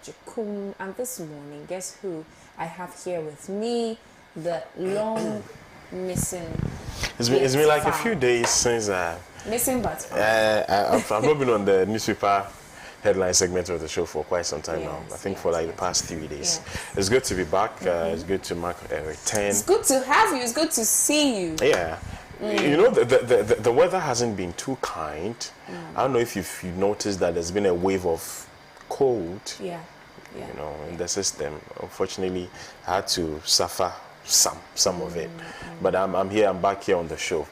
AGYEKUM, and this morning, guess who I have here with me? The long missing. It's been like a few days since missing but I've not been on the newspaper headline segment of the show for quite some time now. I think for like the past 3 days. It's good to be back. It's good to mark a return. It's good to have you. It's good to see you. Yeah. You know, the weather hasn't been too kind. I don't know if you've noticed that there's been a wave of cold. Yeah. You know, in the system. Unfortunately, I had to suffer some of it. But I'm back here on the show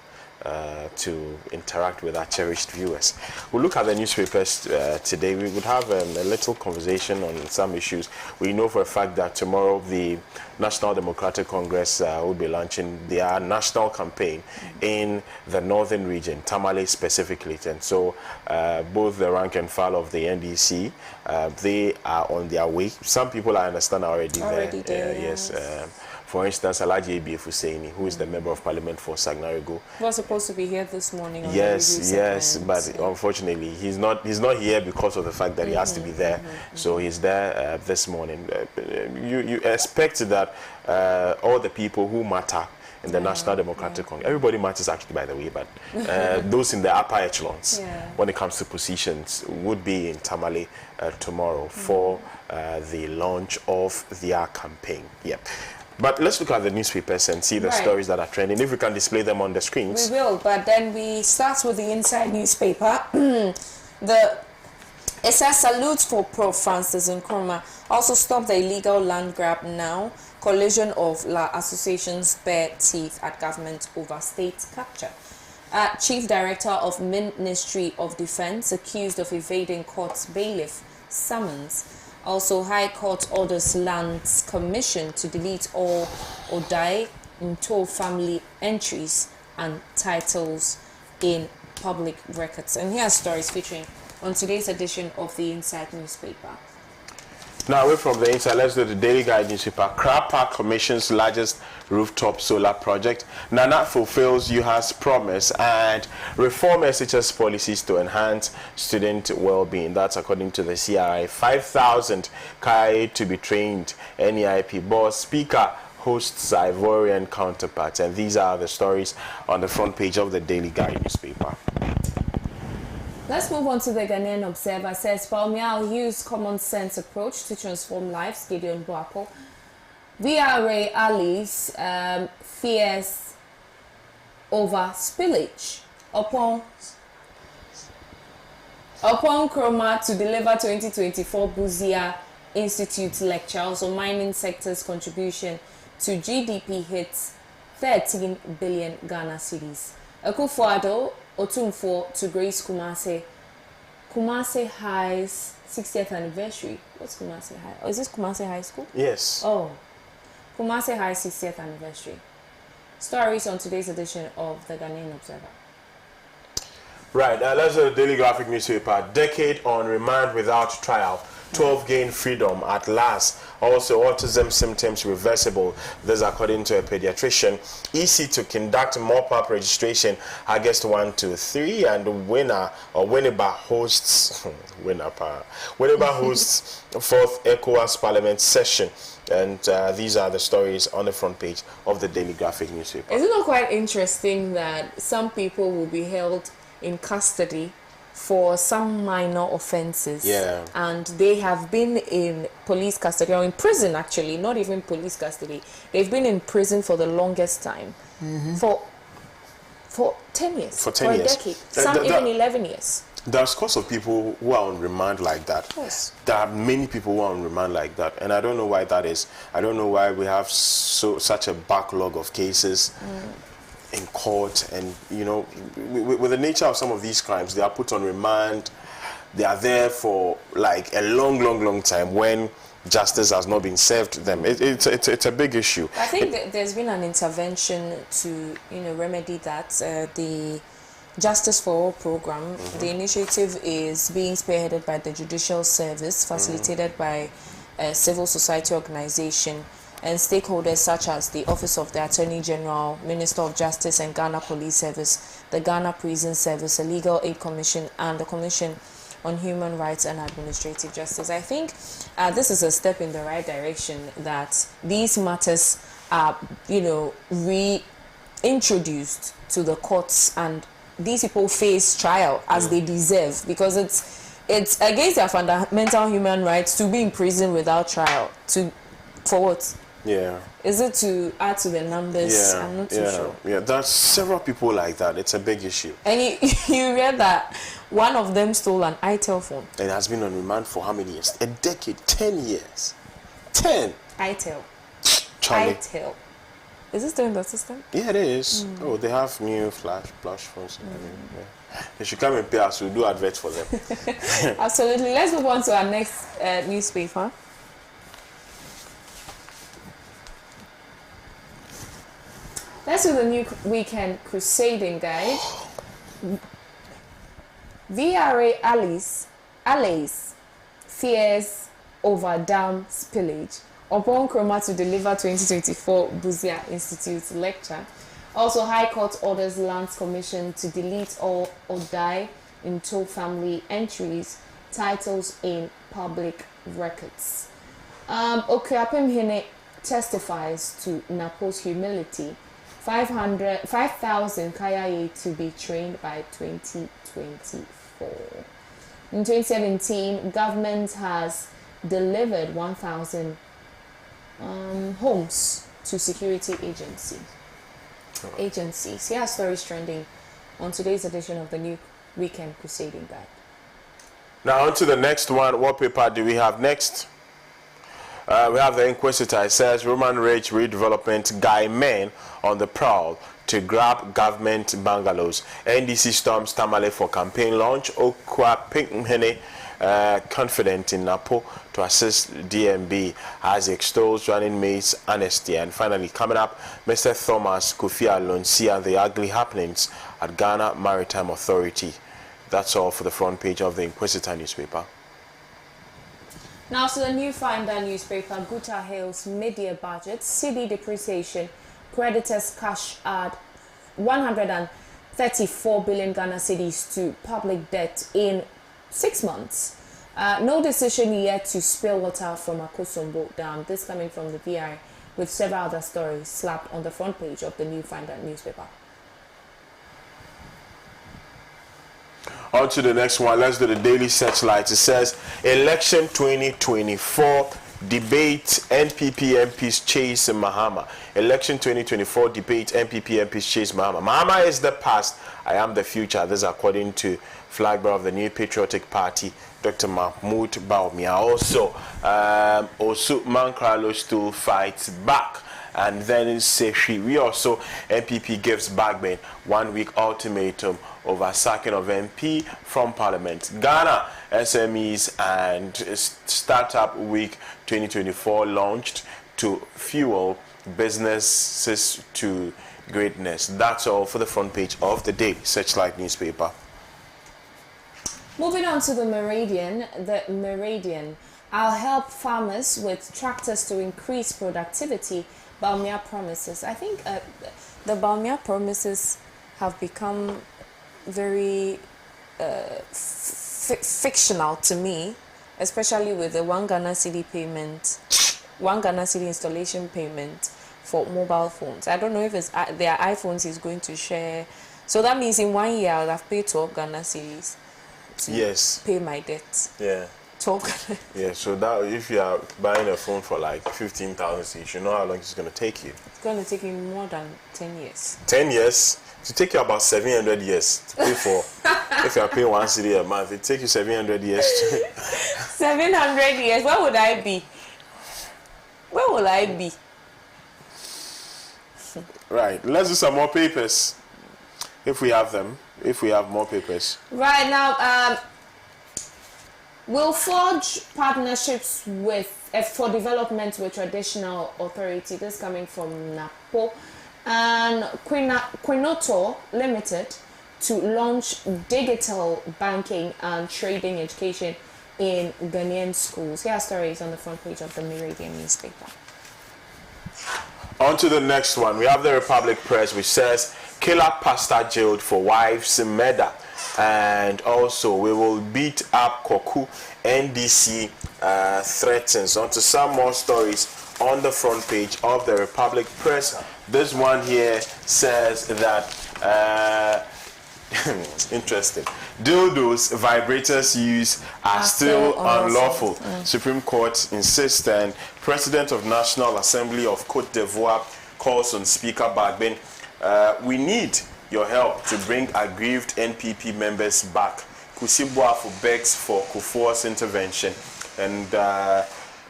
to interact with our cherished viewers. We'll look at the newspapers today. We would have a little conversation on some issues. We know for a fact that tomorrow the National Democratic Congress will be launching their national campaign in the northern region, Tamale specifically. And so both the rank and file of the NDC, they are on their way. Some people, I understand, are already there. Yes. For instance, AGYEKUM, who is the member of parliament for Sagnarigo, was supposed to be here this morning. Yes, but unfortunately, he's not here because of the fact that he has to be there. So he's there this morning. You expect that all the people who matter in the National Democratic Congress, everybody matters actually, by the way, but those in the upper echelons, when it comes to positions, would be in Tamale tomorrow for the launch of their campaign. But let's look at the newspapers and see the stories that are trending. If we can display them on the screens. We will, but then we start with the inside newspaper. It says salute for Prof. Francis Nkrumah. Also stop the illegal land grab now. Collision of La Association's bare teeth at government over state capture. Chief Director of Ministry of Defense accused of evading court's bailiff summons. Also, High Court orders Lands Commission to delete all Odai Nto family entries and titles in public records. And here are stories featuring on today's edition of the Inside newspaper. Now, away from the Inside, let's go to the Daily Guide newspaper. Crab Park Commission's largest rooftop solar project. Nana fulfills UHA's promise and reform SHS policies to enhance student well-being. That's according to the CRI. 5,000 Kai to be trained. NEIP boss speaker hosts Ivorian counterparts. And these are the stories on the front page of the Daily Guide newspaper. Let's move on to the Ghanaian Observer. Says Palmia will use common sense approach to transform lives. Gideon Boapo. VRA allies fears over spillage upon Nkrumah to deliver 2024 Buzia Institute lecture. Also, mining sector's contribution to GDP hits 13 billion Ghana cedis. Akufo-Addo Otumfuo to grace Kumasi High's 60th anniversary. What's Kumasi High? Oh, is this Kumasi High School? Yes. Oh, Kumasi High 60th anniversary. Stories on today's edition of the Ghanaian Observer. Right, let's go to the Daily Graphic newspaper. Decade on remand without trial. 12 gain freedom at last. Also, autism symptoms reversible. This according to a pediatrician. EC to conduct mop-up registration August 1 to 3, and Winneba hosts fourth ECOWAS Parliament session. And these are the stories on the front page of the Daily Graphic newspaper. Is it not quite interesting that some people will be held in custody for some minor offenses, and they have been in police custody, or in prison actually, not even police custody. They've been in prison for the longest time, for 10 years, for a decade, some even 11 years. There's scores of people who are on remand like that. Yes. There are many people who are on remand like that, and I don't know why that is. I don't know why we have such a backlog of cases in court, and you know, with the nature of some of these crimes, they are put on remand. They are there for like a long time when justice has not been served to them. It's a big issue. I think there's been an intervention to remedy that. The Justice for All program. The initiative is being spearheaded by the Judicial Service, facilitated by a civil society organization and stakeholders such as the Office of the Attorney General, Minister of Justice and Ghana Police Service, the Ghana Prison Service, the Legal Aid Commission, and the Commission on Human Rights and Administrative Justice. I think this is a step in the right direction, that these matters are, reintroduced to the courts, and these people face trial as they deserve, because it's against their fundamental human rights to be in prison without trial. For what? Yeah. Is it to add to the numbers? Yeah. I'm not too sure. Yeah, there's several people like that. It's a big issue. And you read that one of them stole an ITEL phone. And has been on remand for how many years? A decade, 10 years. 10. ITEL. Charlie. ITEL. Is it still in the system? Yeah, it is. Oh, they have new flash phones. They should come and pay us. We'll do adverts for them. Absolutely. Let's move on to our next newspaper. Let's do the New Weekend Crusading Guide. VRA allies fears over dam spillage. Upon Nkrumah to deliver 2024 Buzia Institute lecture. Also, High Court orders Lands Commission to delete all Odai into family entries, titles in public records. Okuapem Hene testifies to Napo's humility. 5,000 KIA to be trained by 2024. In 2017, government has delivered 1,000 homes to security agencies. Here are stories trending on today's edition of the New Weekend Crusading Guide. Now on to the next one. What paper do we have next? We have the Inquisitor. It says Roman Ridge redevelopment guy men on the prowl to grab government bungalows. NDC storms Tamale for campaign launch. Okwa Pinkhene confident in Napo to assist DMB as he extols running mates honesty. And finally, coming up, Mr. Thomas Kofi Alonsi and the ugly happenings at Ghana Maritime Authority. That's all for the front page of the Inquisitor newspaper. Now to the New Finder newspaper. Guta hails mid-year budget, cedi depreciation, creditors cash add 134 billion Ghana cedis to public debt in 6 months. No decision yet to spill water from Akosombo Dam. This coming from the VI, with several other stories slapped on the front page of the New Finder newspaper. On to the next one. Let's do the Daily Searchlight. It says election 2024 debate NPP MPs chase Mahama. Election 2024 debate NPP MPs chase Mahama. Mahama is the past, I am the future. This is according to flag bearer of the New Patriotic Party, Dr. Mahmoud Baumia. Also, Osu Mankralo still fights back. And then in Seshi, we also, NPP gives Bagbin 1 week ultimatum over sacking of MP from Parliament. Ghana SMEs and Startup Week 2024 launched to fuel businesses to greatness. That's all for the front page of the Daily Searchlight newspaper. Moving on to the Meridian. The Meridian. I'll help farmers with tractors to increase productivity. Baumia promises. I think the Baumia promises have become very fictional to me, especially with the 1 Ghana cedi payment, 1 Ghana cedi installation payment for mobile phones. I don't know if it's their iPhones is going to share. So that means in 1 year I'll have paid 12 Ghana cedis to pay my debt. Yeah. 12. Yeah, so that if you are buying a phone for like 15,000, you should know how long it's going to take you. It's going to take you more than 10 years. 10 years? It will take you about 700 years to pay for. If you are paying 1 cedi a month, it takes you 700 years. 700 years? Where would I be? Where will I be? Right, let's do some more papers. If we have them. If we have more papers. Right now, we'll forge partnerships with for development with traditional authority. This coming from Napo. And Quinoto Limited to launch digital banking and trading education in Ghanaian schools. Here are stories on the front page of the Meridian newspaper. On to the next one. We have the Republic Press, which says killer pastor jailed for wife's murder. And also, we will beat up Koku. NDC threatens. On to some more stories on the front page of the Republic Press. This one here says that interesting. Dildos vibrators use are still unlawful. Supreme Court insists, and President of National Assembly of Cote d'Ivoire calls on Speaker Bagbin. We need your help to bring aggrieved NPP members back. Kusibuafu begs for Kufuor's intervention. And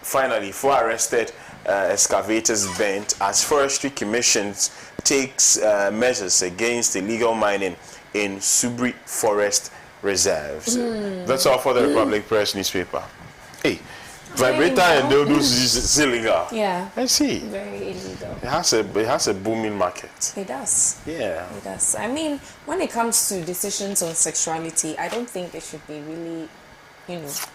finally, 4 arrested excavators banned as Forestry Commission takes measures against illegal mining in Subri Forest Reserves. That's all for the Republic Press newspaper. Hey, vibrator and dildos is illegal. Yeah. I see. Very illegal. It has a booming market. It does. Yeah. It does. I mean, when it comes to decisions on sexuality, I don't think it should be really,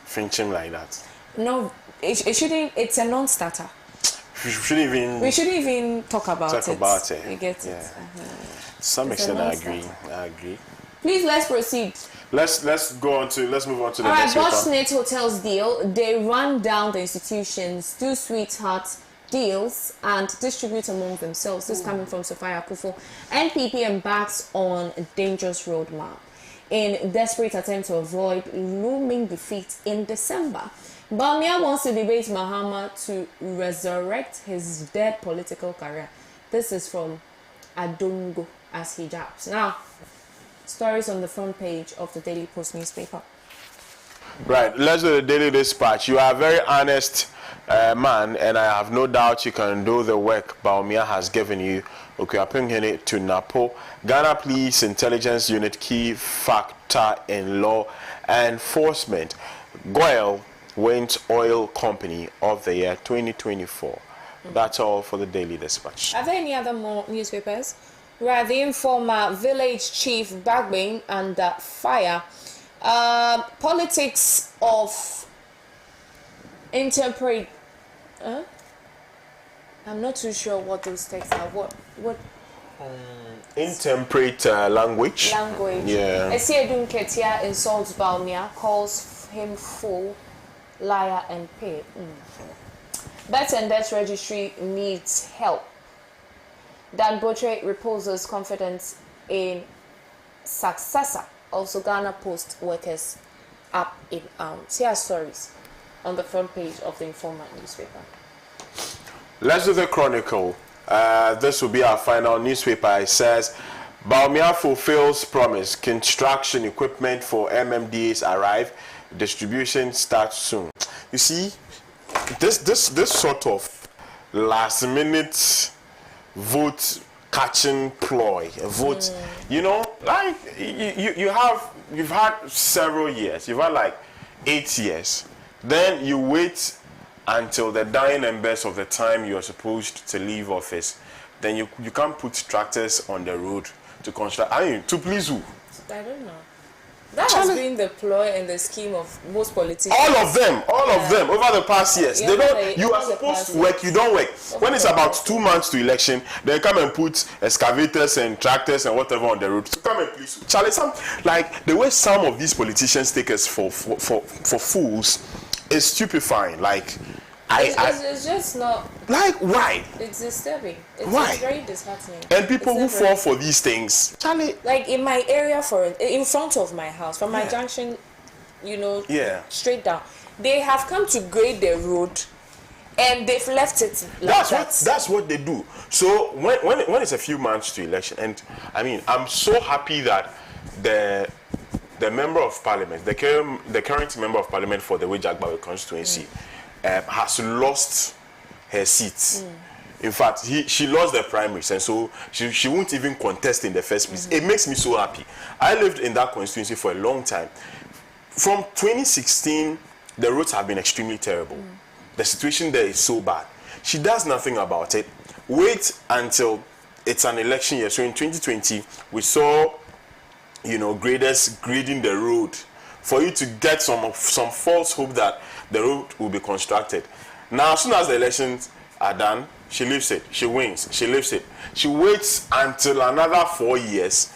Finching like that. No, it shouldn't. It's a non-starter. We shouldn't even talk about it. You get it. To some extent, I agree. Please, let's proceed. Let's move on to the next paper. Bosnet Hotels deal. They run down the institutions, do sweetheart deals, and distribute among themselves. This coming from Sophia Akufo. NPP embarks on a dangerous roadmap in desperate attempt to avoid looming defeat in December. Bawumia wants to debate Mahama to resurrect his dead political career. This is from Adongo as he jabs. Now, stories on the front page of the Daily Post newspaper. Right, let's do the Daily Dispatch. You are a very honest man, and I have no doubt you can do the work Bawumia has given you. Okay, to Napo. Ghana Police Intelligence Unit key factor in law enforcement. Goyle wins Oil Company of the Year 2024. That's all for the Daily Dispatch. Are there any other more newspapers? Right, the Informer, Village Chief Bagbin under fire. Politics of interpret. I'm not too sure what those texts are. What? Intemperate language. Yeah. Esiedun Ketia insults Bawumia, calls him fool, liar, and pig. Birth and Death Registry needs help. Dan Botre reposes confidence in successor. Also, Ghana Post workers up in arms. Here are stories on the front page of the Informer newspaper. Let's do the Chronicle. This will be our final newspaper. It says, Bawumia fulfills promise. Construction equipment for MMDAs arrive. Distribution starts soon. You see, this sort of last minute vote catching ploy, vote, like you've had several years, you've had like 8 years, then you wait until the dying embers of the time you're supposed to leave office, then you can't put tractors on the road to construct. To please who? I don't know. That has been the ploy and the scheme of most politicians. All of them over the past years. You are supposed to work, you don't work. When it's about 2 months to election, they come and put excavators and tractors and whatever on the road. So come and please. Charlie, like the way some of these politicians take us for fools is stupefying. Like it's just not. Like why? It's disturbing. Why? It's very disheartening. And people who fall for these things, Charlie. Like in my area, in front of my house, from my junction, straight down, they have come to grade the road, and they've left it like that's what they do. So when it's a few months to election, and I mean, I'm so happy that the member of parliament, the current member of parliament for the Wejagbawe constituency, has lost her seat. In fact, she lost the primaries, and so she won't even contest in the first place. It makes me so happy. I lived in that constituency for a long time. From 2016, the roads have been extremely terrible. The situation there is so bad. She does nothing about it. Wait until it's an election year. So in 2020, we saw, graders grading the road for you to get some false hope that the road will be constructed. Now, as soon as the elections are done, she leaves it. She wins. She leaves it. She waits until another 4 years.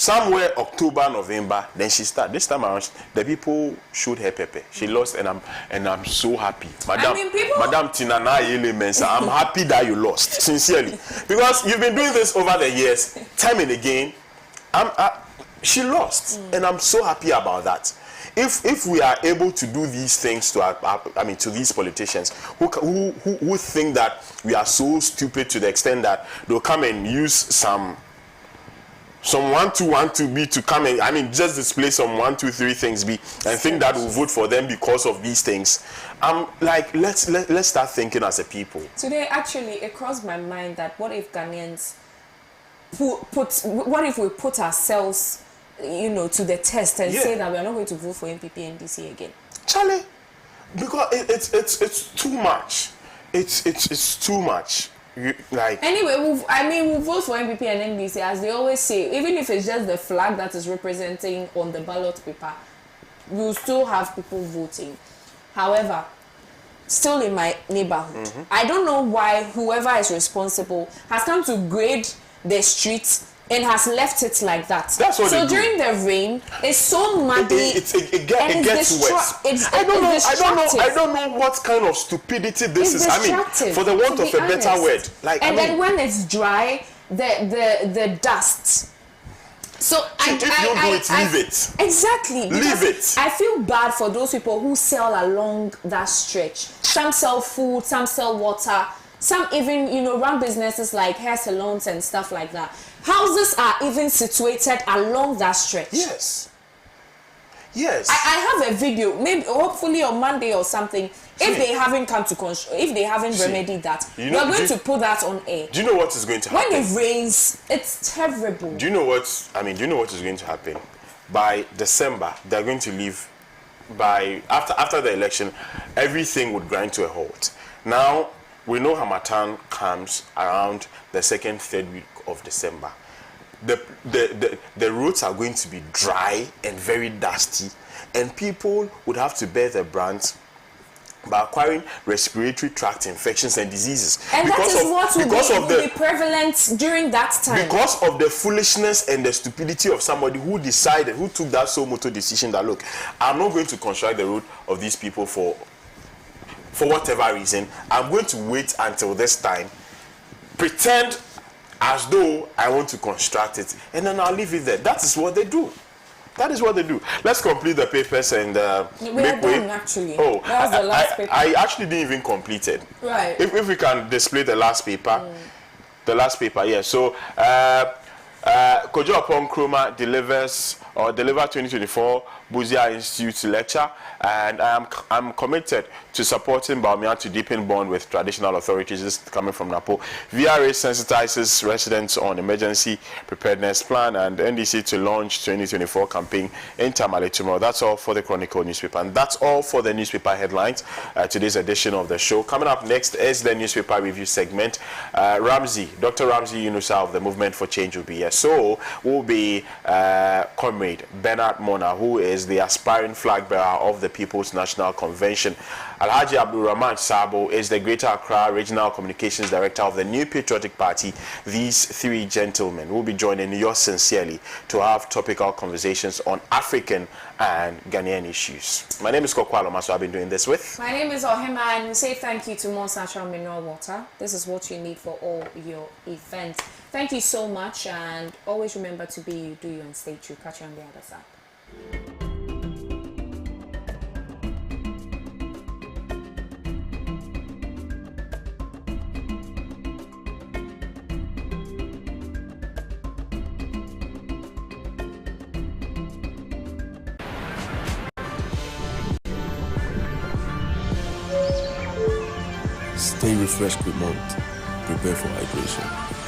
somewhere October, November, then she started. This time around, the people showed her pepper. She lost, and I'm so happy, Madam. Madam Tinana Yele Mensa, I'm happy that you lost, sincerely, because you've been doing this over the years, time and again. She lost, and I'm so happy about that. If we are able to do these things to to these politicians who think that we are so stupid to the extent that they'll come and use some 1 2 1 2 B to come and just display some 1 2 3 things B and think that we'll vote for them because of these things. Like let's start thinking as a people. Today actually it crossed my mind that what if Ghanaians what if we put ourselves, you know, to the test and say that we are not going to vote for NPP and NDC again? Charlie, because it's too much. It's too much. Anyway, we'll vote for NPP and NDC, as they always say. Even if it's just the flag that is representing on the ballot paper, we'll still have people voting. However, still in my neighborhood, I don't know why whoever is responsible has come to grade the streets and has left it like that. That's what so during the rain, it's so muddy. It gets worse. I don't know what kind of stupidity this is. For the want of a better word. Then when it's dry, the dust. So if you don't do it, leave it. Exactly. Leave it. I feel bad for those people who sell along that stretch. Some sell food, some sell water, some even, you know, run businesses like hair salons and stuff like that. Houses are even situated along that stretch. Yes. Yes. I have a video, maybe hopefully on Monday or something. If they haven't come to if they haven't remedied that, we're going to put that on air. Do you know what is going to happen? When it rains, it's terrible. Do you know what is going to happen? By December, they're going to leave. By after the election, everything would grind to a halt. Now we know Hamatan comes around the second, third week of December. The roads are going to be dry and very dusty, and people would have to bear the brunt by acquiring respiratory tract infections and diseases. And that is what will be prevalent during that time. Because of the foolishness and the stupidity of somebody who took that so moto decision that, look, I'm not going to construct the road of these people for whatever reason. I'm going to wait until this time, pretend as though I want to construct it, and then I'll leave it there. That is what they do. That is what they do. Let's complete the papers and make way. Actually. Oh, that was the last paper. I actually didn't even complete it. Right. If we can display the last paper. The last paper, yeah. So, Kojo Upon Nkrumah deliver 2024 Buzia Institute lecture, and I'm committed to supporting Bawumia to deepen bond with traditional authorities. This is coming from Napo. VRA sensitizes residents on emergency preparedness plan, and NDC to launch 2024 campaign in Tamale tomorrow. That's all for the Chronicle newspaper, and that's all for the newspaper headlines. Today's edition of the show. Coming up next is the newspaper review segment. Dr. Ramsey Yunusa of the Movement for Change will be here. So will be Comrade Bernard Mona, who is the aspiring flag bearer of the People's National Convention. Alhaji Abdul Rahman Sabo is the Greater Accra Regional Communications Director of the New Patriotic Party. These three gentlemen will be joining yours sincerely to have topical conversations on African and Ghanaian issues. My name is Kokwalo Maso. I've been doing this with. My name is Ohema, and we say thank you to Mons Natural Mineral Water. This is what you need for all your events. Thank you so much, and always remember to be you, do you, and stay true. Catch you on the other side. Stay refreshed with Mont. Prepare for hydration.